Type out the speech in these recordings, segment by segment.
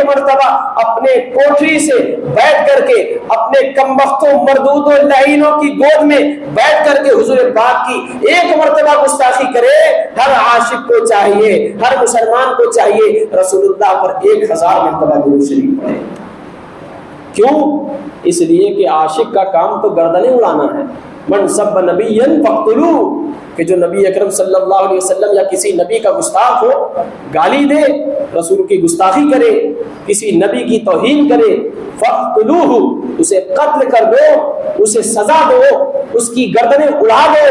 مرتبہ اپنے کوٹری سے بیٹھ کر کے اپنے کمبختوں مردودوں لعینوں کی گود میں بیٹھ کر کے حضور پاک کی ایک مرتبہ گستاخی کرے، ہر عاشق کو چاہیے، ہر مسلمان کو چاہیے رسول اللہ پر 1000 مرتبہ درود شریف پڑھے۔ کیوں؟ اس لیے کہ عاشق کا کام تو گردنیں اڑانا ہے۔ من سب نبی فاقتلوہ، کہ جو نبی اکرم صلی اللہ علیہ وسلم یا کسی نبی کا گستاخ ہو، گالی دے، رسول کی گستاخی کرے، کسی نبی کی توہین کرے، فاقتلوہ، اسے قتل کر دو، اسے سزا دو، اس کی گردنیں اڑا دو۔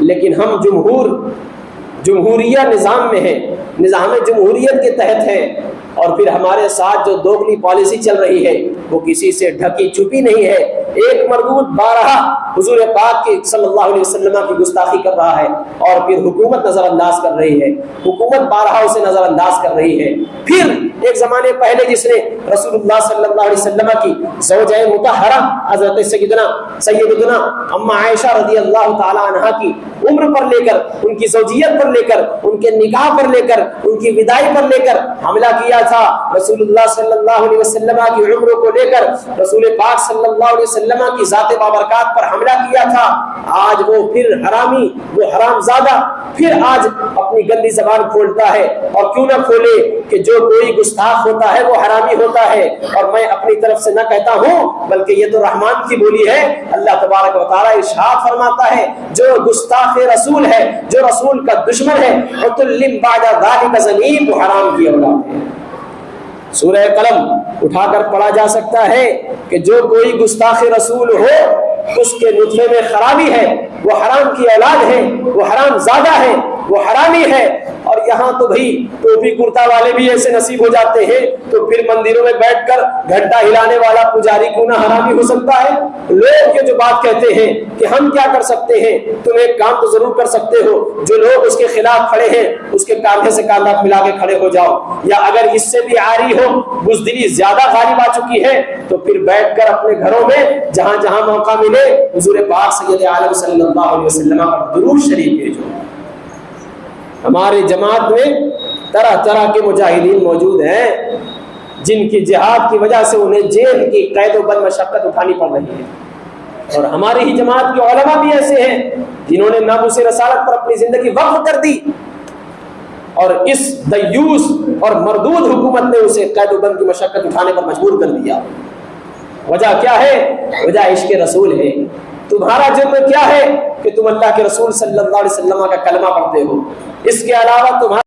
لیکن ہم جمہوریہ نظام میں ہیں، نظام جمہوریت کے تحت ہیں، اور پھر ہمارے ساتھ جو دوگلی پالیسی چل رہی ہے وہ کسی سے ڈھکی چھپی نہیں ہے۔ ایک مردود بارہا حضور پاک کی صلی اللہ علیہ وسلم کی گستاخی کر رہا ہے، اور پھر حکومت نظر انداز کر رہی ہے، حکومت بارہا اسے نظر انداز کر رہی ہے۔ پھر ایک زمانے پہلے جس نے رسول اللہ صلی اللہ علیہ وسلم کی زوجہ مطہرہ حضرت سیدتنا اما عائشہ رضی اللہ تعالی عنہا کی عمر پر لے کر، ان کی زوجیت پر لے کر، ان کے نکاح پر لے کر، ان کی وداعی پر لے کر حملہ کیا تھا، رسول اللہ صلی اللہ علیہ وسلم کی عمر کو لے کر رسول پاک صلی اللہ علیہ وسلم کی ذات بابرکات پر حملہ کیا تھا۔ آج وہ پھر حرامی، وہ حرام زادہ پھر آج اپنی گندی زبان کھولتا ہے، اور کیوں نہ کھولے کہ جو کوئی گستاخ ہوتا ہے وہ حرامی ہوتا ہے، اور میں اپنی طرف سے نہ کہتا ہوں بلکہ یہ تو رحمان کی بولی ہے۔ اللہ تبارک و تعالی ارشاد فرماتا ہے جو گستاخ رسول ہے، جو رسول کا دشمن ہے، عتل بعد ذلک زنیم، وہ حرام کی اولاد ہے۔ سورہ قلم اٹھا کر پڑھا جا سکتا ہے کہ جو کوئی گستاخ رسول ہو اس کے نطفے میں خرابی ہے، وہ حرام کی اولاد ہے، وہ حرام زادہ ہے، وہ حرامی ہے۔ اور یہاں تو بھئی ٹوپی کرتا والے بھی ایسے نصیب ہو جاتے ہیں، تو پھر مندروں میں بیٹھ کر گھنٹا ہلانے والا پجاری کیوں نہ حرامی ہو سکتا ہے؟ لوگ یہ جو بات کہتے ہیں کہ ہم کیا کر سکتے ہیں، تم ایک کام تو ضرور کر سکتے ہو، جو لوگ اس کے خلاف کھڑے ہیں اس کے کاندھے سے کاندھا ملا کے کھڑے ہو جاؤ، یا اگر اس سے بھی عاری ہو، بزدلی زیادہ غالب آ چکی ہے، تو پھر بیٹھ کر اپنے گھروں میں جہاں جہاں موقع ملے حضور پاک سید عالم صلی اللہ علیہ وسلم پر درود شریف بھیجو۔ ہمارے جماعت میں طرح طرح کے مجاہدین موجود ہیں جن کی جہاد کی وجہ سے انہیں جیل کی قید و بند مشقت اٹھانی پڑ رہی ہے، اور ہماری ہی جماعت کے علماء بھی ایسے ہیں جنہوں نے ناموس رسالت پر اپنی زندگی وقف کر دی، اور اس دیوس اور مردود حکومت نے اسے قید و بند کی مشقت اٹھانے پر مجبور کر دیا۔ وجہ کیا ہے؟ وجہ عشق رسول ہے۔ تمہارا جرم کیا ہے کہ تم اللہ کے رسول صلی اللہ علیہ وسلم کا کلمہ پڑھتے ہو، اس کے علاوہ تمہارا